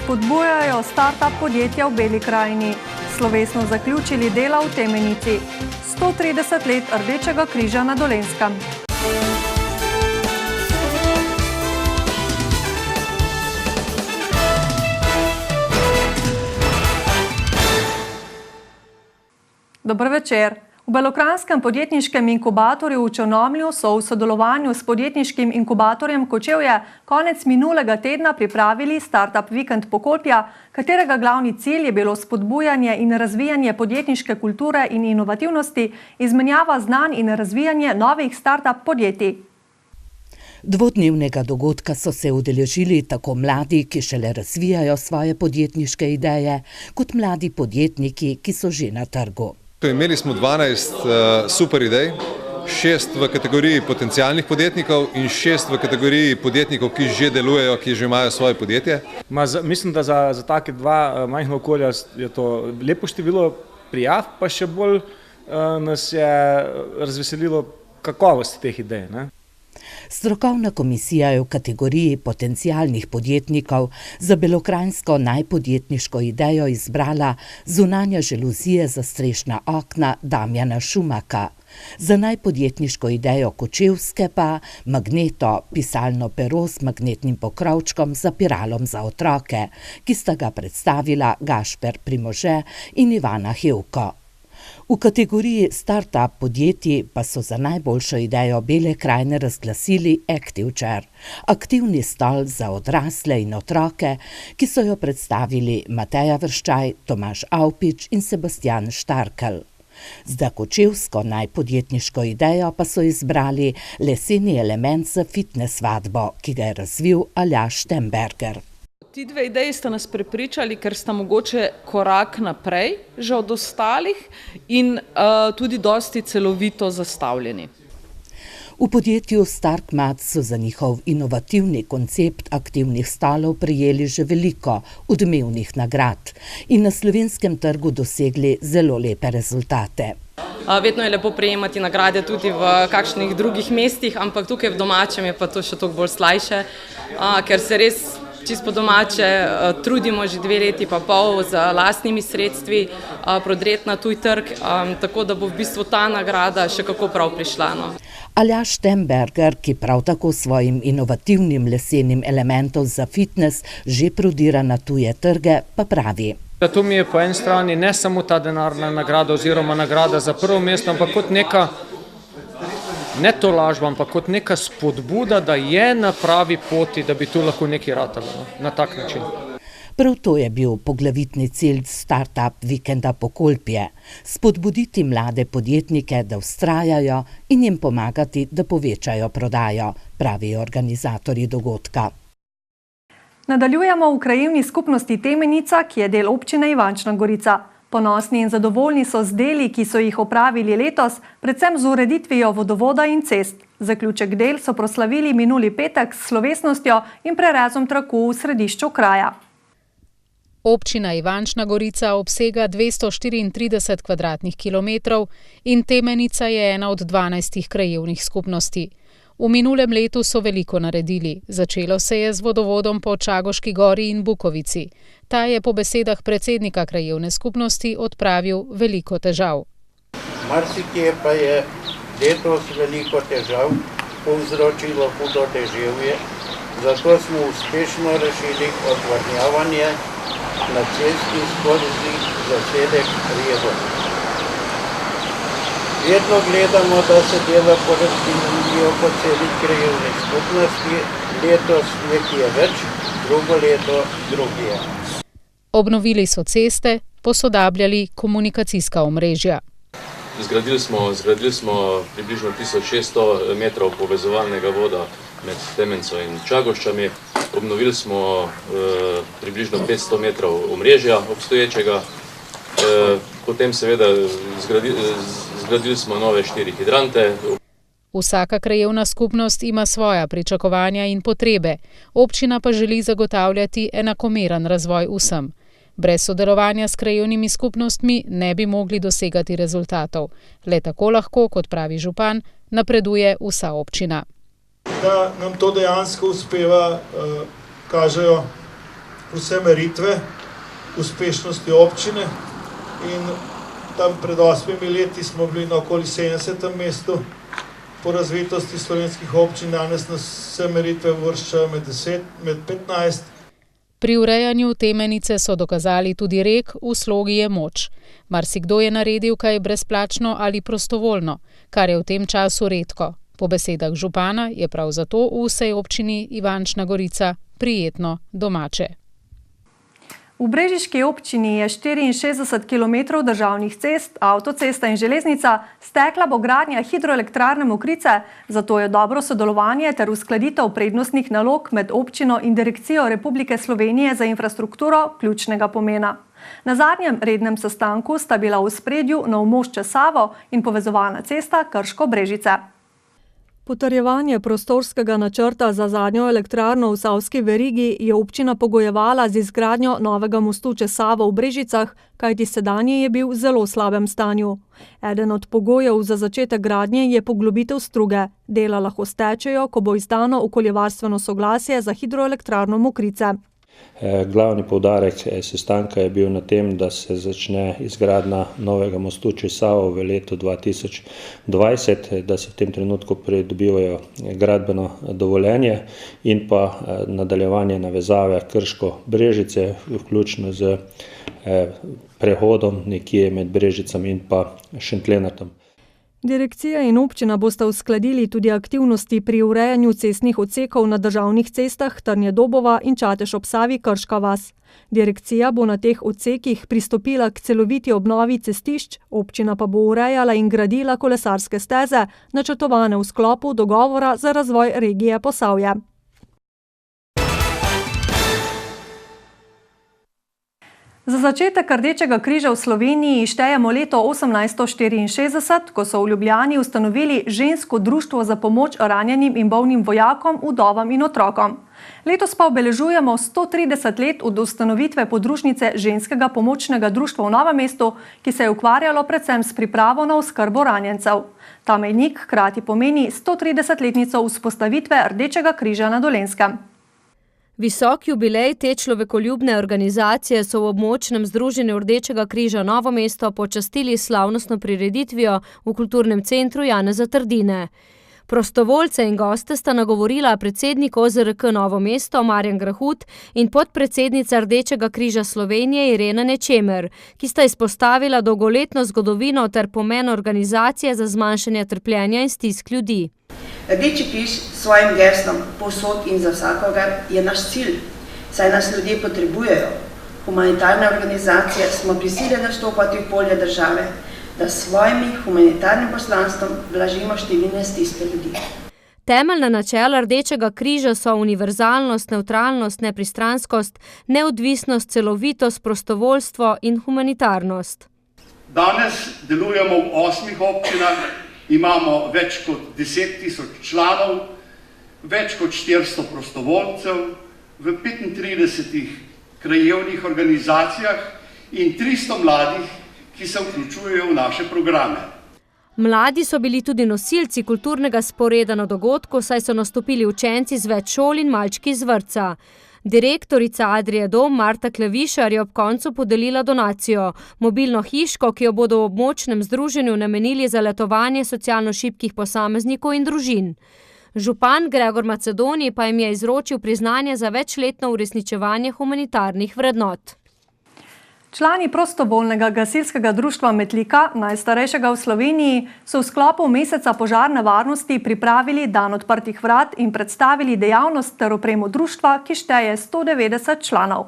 spodbujajo start-up podjetja v Beli krajini. Slovesno zaključili dela v Temenici. 130 let Rdečega križa na Dolenjskem. Dober večer. V belokranjskem podjetniškem inkubatorju v Črnomlju so v sodelovanju s podjetniškim inkubatorjem Kočevje konec minulega tedna pripravili Startup Vikend Pokolpja, katerega glavni cilj je bilo spodbujanje in razvijanje podjetniške kulture in inovativnosti, izmenjava znanj in razvijanje novih startup podjetij. Dvodnevnega dogodka so se udeležili tako mladi, ki šele razvijajo svoje podjetniške ideje, kot mladi podjetniki, ki so že na trgu. Imeli smo 12 super idej, 6 v kategoriji potencialnih podjetnikov in 6 v kategoriji podjetnikov, ki že delujejo, ki že imajo svoje podjetje. Mislim, da za take dva majhna okolja je to lepo število prijav, pa še bolj nas je razveselilo kakovost teh idej, ne? Strokovna komisija je v kategoriji potencialnih podjetnikov za belokranjsko najpodjetniško idejo izbrala zunanja žaluzije za strešna okna Damjana Šumaka. Za najpodjetniško idejo Kočevske pa magneto, pisalno pero z magnetnim pokrovčkom z zapiralom za otroke, ki sta ga predstavila Gašper Primože in Ivana Hevko. V kategoriji start-up podjetij pa so za najboljšo idejo Bele krajine razglasili ActiveChair, aktivni stol za odrasle in otroke, ki so jo predstavili Mateja Vrščaj, Tomaž Avpič in Sebastian Štarkel. Za kočevsko najpodjetniško idejo pa so izbrali leseni element za fitness vadbo, ki ga je razvil Aljaž Štemberger. Ti dve ideji sta nas prepričali, ker sta mogoče korak naprej že od ostalih in tudi dosti celovito zastavljeni. V podjetju Starkmat so za njihov inovativni koncept aktivnih stolov prejeli že veliko odmevnih nagrad in na slovenskem trgu dosegli zelo lepe rezultate. Vedno je lepo prejemati nagrade tudi v kakšnih drugih mestih, ampak tukaj v domačem je pa to še toliko bolj slajše, ker se res čisto domače trudimo že 2 leti pa pol z lastnimi sredstvi prodreti na tuj trg, tako da bo v bistvu ta nagrada še kako prav prišla. No. Aljaž Štemberger, ki prav tako svojim inovativnim lesenim elementom za fitness že prodira na tuje trge, pa pravi. To mi je po eni strani ne samo ta denarna nagrada oziroma nagrada za prvo mesto, ampak kot neka ne tolažba, ampak kot neka spodbuda, da je na pravi poti, da bi tu lahko nekaj ratalo, na tak način. Prav to je bil poglavitni cilj Startup Vikenda Pokolpje, spodbuditi mlade podjetnike, da vztrajajo in jim pomagati, da povečajo prodajo, pravijo organizatorji dogodka. Nadaljujemo v krajevni skupnosti Temenica, ki je del občine Ivančna Gorica. Ponosni in zadovoljni so z deli, ki so jih opravili letos, predvsem z ureditvijo vodovoda in cest. Zaključek del so proslavili minuli petek s slovesnostjo in prerezom traku v središču kraja. Občina Ivančna Gorica obsega 234 kvadratnih kilometrov in Temenica je ena od 12 krajevnih skupnosti. V minulem letu so veliko naredili. Začelo se je z vodovodom po Čagoški gori in Bukovici. Ta je po besedah predsednika krajevne skupnosti odpravil veliko težav. Marsikje pa je letos veliko težav povzročilo hudo deževje, zato smo uspešno rešili odvodnjavanje na cesti skozi zaselek Revo. Vedno gledamo, da se dela porazdeljijo po celi krajevni skupnosti, letos nekje več, drugo leto drugje. Obnovili so ceste, posodabljali komunikacijska omrežja. Zgradili smo približno 1600 metrov povezovalnega voda med Temenco in Čagoščami. Obnovili smo približno 500 metrov omrežja obstoječega. Potem seveda zgradili smo nove 4 hidrante. Vsaka krajevna skupnost ima svoja pričakovanja in potrebe. Občina pa želi zagotavljati enakomeren razvoj vsem. Brez sodelovanja s krajevnimi skupnostmi ne bi mogli dosegati rezultatov. Le tako lahko, kot pravi župan, napreduje vsa občina. Da nam to dejansko uspeva, kažejo vse meritve uspešnosti občine in tam pred 8 leti smo bili na okoli 70. mestu po razvitosti slovenskih občin, danes nas vse meritve uvrščajo med 15. Pri urejanju te menice so dokazali tudi rek v slogi je moč. Marsikdo je naredil kaj brezplačno ali prostovoljno, kar je v tem času redko. Po besedah župana je prav zato v vsej občini Ivančna Gorica prijetno domače. V brežiški občini je 64 km državnih cest, avtocesta in železnica, stekla bo gradnja hidroelektrarne Mokrice, zato je dobro sodelovanje ter uskladitev prednostnih nalog med občino in Direkcijo Republike Slovenije za infrastrukturo ključnega pomena. Na zadnjem rednem sestanku sta bila v ospredju nov most čez Savo in povezovalna cesta Krško-Brežice. Potrjevanje prostorskega načrta za zadnjo elektrarno v Savski verigi je občina pogojevala z izgradnjo novega mostu čez Savo v Brežicah, kajti sedanji je bil v zelo slabem stanju. Eden od pogojev za začetek gradnje je poglobitev struge. Dela lahko stečejo, ko bo izdano okoljevarstveno soglasje za hidroelektrarno Mokrice. Glavni poudarek sestanka je bil na tem, da se začne izgradnja novega mostu čez Savo v letu 2020, da se v tem trenutku pridobivajo gradbeno dovoljenje in pa nadaljevanje navezave Krško-Brežice, vključno z prehodom nekje med Brežicami in pa Šentlenartom. Direkcija in občina bosta uskladili tudi aktivnosti pri urejanju cestnih odsekov na državnih cestah Trnje-Dobova in Čatež ob Savi Krška vas. Direkcija bo na teh odsekih pristopila k celoviti obnovi cestišč, občina pa bo urejala in gradila kolesarske steze, načrtovane v sklopu dogovora za razvoj regije Posavje. Za začetek Rdečega križa v Sloveniji štejemo leto 1864, ko so v Ljubljani ustanovili žensko društvo za pomoč ranjenim in bolnim vojakom, vdovam in otrokom. Letos pa obeležujemo 130 let od ustanovitve podružnice ženskega pomočnega društva v Novem mestu, ki se je ukvarjalo predvsem s pripravo na oskrbo ranjencev. Ta mejnik hkrati pomeni 130-letnico vzpostavitve Rdečega križa na Dolenjskem. Visok jubilej te človekoljubne organizacije so v območnem združenju Rdečega križa Novo mesto počastili s slavnostno prireditvijo v kulturnem centru Janeza Trdine. Prostovoljce in goste sta nagovorila predsednik OZRK Novo mesto Marjan Grahut in podpredsednica Rdečega križa Slovenije Irena Nečemer, ki sta izpostavila dolgoletno zgodovino ter pomen organizacije za zmanjšanje trpljenja in stisk ljudi. Rdeči križ s svojim geslom povsod in za vsakogar je naš cilj, saj nas ljudje potrebujejo. Humanitarne organizacije smo prisiljene vstopati v polje države, da s svojimi humanitarnim poslanstvom blažimo številne stiske ljudi. Temeljna načela Rdečega križa so univerzalnost, nevtralnost, nepristranskost, neodvisnost, celovitost, prostovoljstvo in humanitarnost. Danes delujemo v 8 občinah, imamo več kot 10.000 članov, več kot 400 prostovoljcev, v 35 krajevnih organizacijah in 300 mladih, ki se vključujejo v naše programe. Mladi so bili tudi nosilci kulturnega sporeda na dogodku, saj so nastopili učenci z več šol in malčki iz vrtca. Direktorica Adrije Dom Marta Klevišar je ob koncu podelila donacijo, mobilno hiško, ki jo bodo v območnem združenju namenili za letovanje socialno šibkih posameznikov in družin. Župan Gregor Macedoni pa jim je izročil priznanje za večletno uresničevanje humanitarnih vrednot. Člani prostovoljnega gasilskega društva Metlika, najstarejšega v Sloveniji, so v sklopu meseca požarne varnosti pripravili dan odprtih vrat in predstavili dejavnost ter opremo društva, ki šteje 190 članov.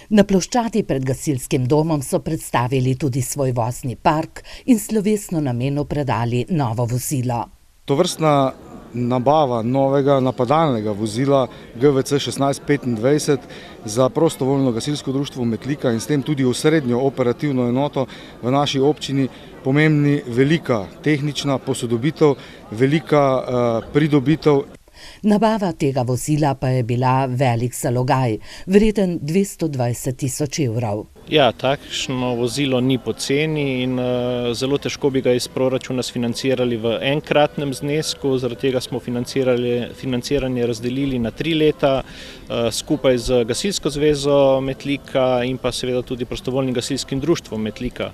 Na ploščadi pred gasilskim domom so predstavili tudi svoj vozni park in slovesno namenu predali novo vozilo. Tovrstna nabava novega napadalnega vozila GVC 1625 za prostovoljno gasilsko društvo Metlika in s tem tudi osrednjo operativno enoto v naši občini pomembni velika tehnična posodobitev, velika pridobitev. Nabava tega vozila pa je bila velik zalogaj, vreden 220 tisoč evrov. Ja, takšno vozilo ni poceni in zelo težko bi ga iz proračuna sfinancirali v enkratnem znesku, zaradi tega smo financiranje razdelili na 3 leta skupaj z Gasilsko zvezo Metlika in pa seveda tudi prostovoljnim gasilskim društvom Metlika.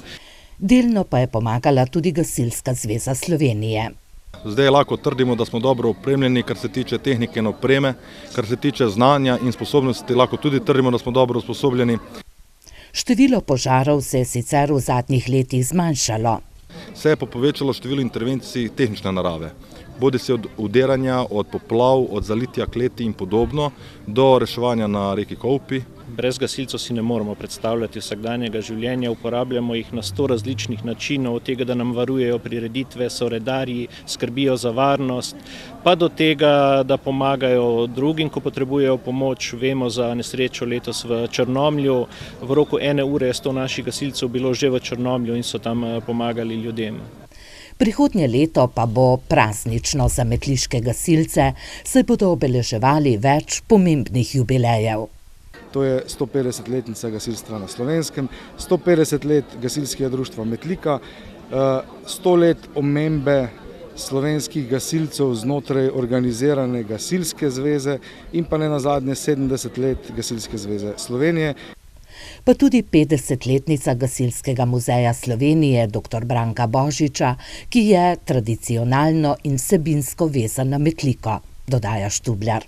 Delno pa je pomagala tudi Gasilska zveza Slovenije. Zdaj lahko trdimo, da smo dobro opremljeni, kar se tiče tehnike in opreme, kar se tiče znanja in sposobnosti, lahko tudi trdimo, da smo dobro usposobljeni. Število požarov se je sicer v zadnjih letih zmanjšalo. Se je pa povečalo število intervencij tehnične narave. Bodi se od udiranja, od poplav, od zalitja kleti in podobno, do reševanja na reki Kolpi. Brez gasilcev si ne moremo predstavljati vsakdanjega življenja, uporabljamo jih na 100 različnih načinov, od tega, da nam varujejo prireditve, so redarji, skrbijo za varnost, pa do tega, da pomagajo drugim, ko potrebujejo pomoč. Vemo za nesrečo letos v Črnomlju, v roku 1 ure je 100 naših gasilcev bilo že v Črnomlju in so tam pomagali ljudem. Prihodnje leto pa bo praznično za metliške gasilce, saj bodo obeleževali več pomembnih jubilejev. To je 150-letnica gasilstva na Slovenskem, 150 let gasilskega društva Metlika, 100 let omembe slovenskih gasilcev znotraj organizirane gasilske zveze in pa nenazadnje 70 let Gasilske zveze Slovenije. Pa tudi 50-letnica Gasilskega muzeja Slovenije dr. Branka Božiča, ki je tradicionalno in vsebinsko vezan na Metliko, dodaja Štubljar.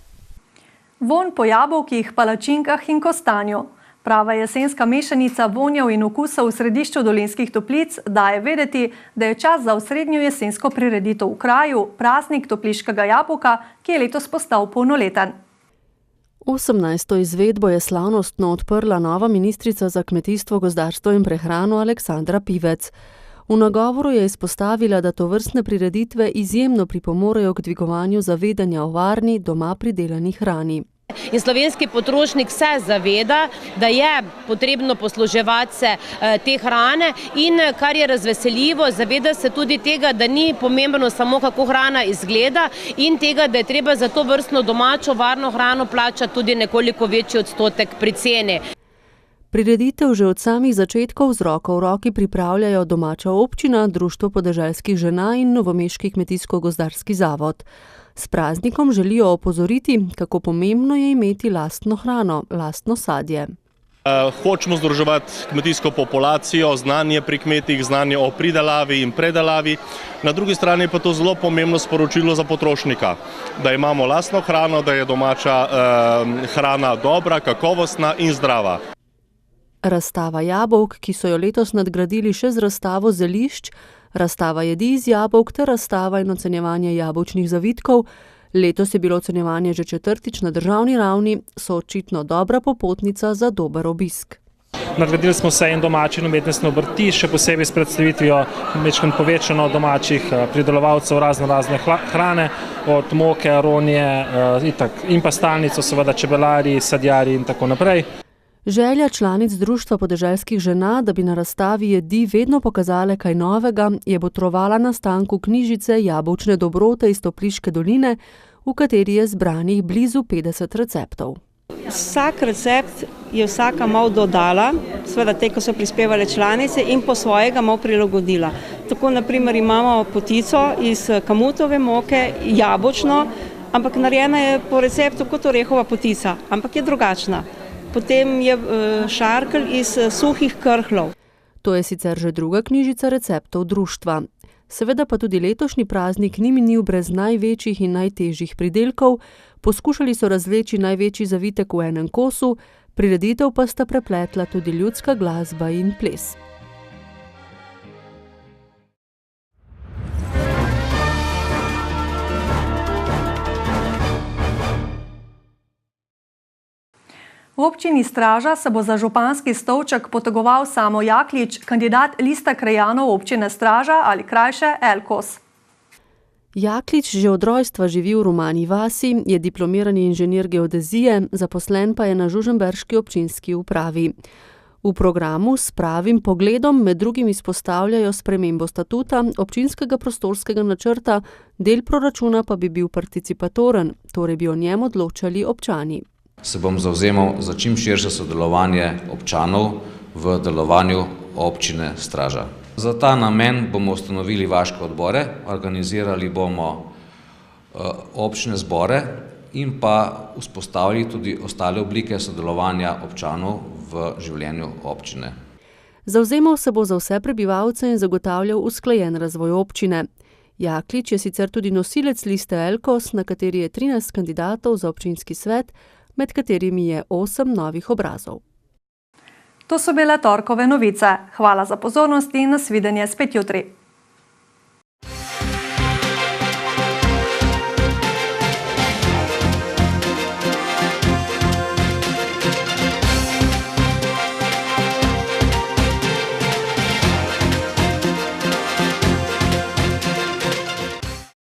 Vonj po jabolkih, palačinkah in kostanju. Prava jesenska mešanica vonjev in okusov v središču Dolenjskih Toplic daje vedeti, da je čas za osrednjo jesensko prireditev v kraju, praznik topliškega jabolka, ki je letos postal polnoleten. 18. izvedbo je slavnostno odprla nova ministrica za kmetijstvo, gozdarstvo in prehrano Aleksandra Pivec. V nagovoru je izpostavila, da tovrstne prireditve izjemno pripomorejo k dvigovanju zavedanja o varni, doma pridelani hrani. In slovenski potrošnik se zaveda, da je potrebno posluževati se te hrane in, kar je razveseljivo, zaveda se tudi tega, da ni pomembno samo, kako hrana izgleda in tega, da je treba za to vrstno domačo varno hrano plačati tudi nekoliko večji odstotek pri ceni. Prireditev že od samih začetkov z roko v roki pripravljajo domača občina, Društvo podeželskih žena in Novomeški kmetijsko-gozdarski zavod. S praznikom želijo opozoriti, kako pomembno je imeti lastno hrano, lastno sadje. Hočemo združevati kmetijsko populacijo, znanje pri kmetih, znanje o pridelavi in predelavi. Na drugi strani pa to zelo pomembno sporočilo za potrošnika, da imamo lastno hrano, da je domača hrana dobra, kakovostna in zdrava. Razstava jabolk, ki so jo letos nadgradili še z razstavo zelišč, razstava jedi iz jabolk ter razstava in ocenjevanje jabolčnih zavitkov, letos je bilo ocenjevanje že 4. na državni ravni, so očitno dobra popotnica za dober obisk. Nadgradili smo se in domače in umetnostne obrti, še posebej s predstavitvijo večkrat povečano domačih pridelovalcev razne hrane, od moke, aronije in pa stalnico, seveda čebelari, sadjari in tako naprej. Želja članic Društva podeželskih žena, da bi na razstavi jedi vedno pokazale kaj novega, je botrovala nastanku knjižice Jabolčne dobrote iz Topliške doline, v kateri je zbranih blizu 50 receptov. Vsak recept je vsaka malo dodala, seveda te, ko so prispevale članice, in po svojega malo prilagodila. Tako naprimer imamo potico iz kamutove moke, jabolčno, ampak narejena je po receptu kot orehova potica, ampak je drugačna. Potem je šarkelj iz suhih krhlov. To je sicer že druga knjižica receptov društva. Seveda pa tudi letošnji praznik ni minil brez največjih in najtežjih pridelkov, poskušali so razvleči največji zavitek v enem kosu, prireditev pa sta prepletla tudi ljudska glasba in ples. V občini Straža se bo za županski stolček potegoval Samo Jaklič, kandidat Lista krajanov občine Straža ali krajše Elkos. Jaklič že od rojstva živi v Rumani vasi, je diplomirani inženir geodezije, zaposlen pa je na žužemberški občinski upravi. V V programu s pravim pogledom med drugim izpostavljajo spremembo statuta, občinskega prostorskega načrta, del proračuna pa bi bil participatoren, torej bi o njem odločali občani. Se bom zavzemal za čim širše sodelovanje občanov v delovanju občine Straža. Za ta namen bomo ustanovili vaške odbore, organizirali bomo občne zbore in pa vzpostavili tudi ostale oblike sodelovanja občanov v življenju občine. Zavzemal se bo za vse prebivalce in zagotavljal usklajen razvoj občine. Jaklič je sicer tudi nosilec liste Elkos, na kateri je 13 kandidatov za občinski svet, med katerimi je 8 novih obrazov. To so bile torkove novice. Hvala za pozornost in nasvidenje spet jutri.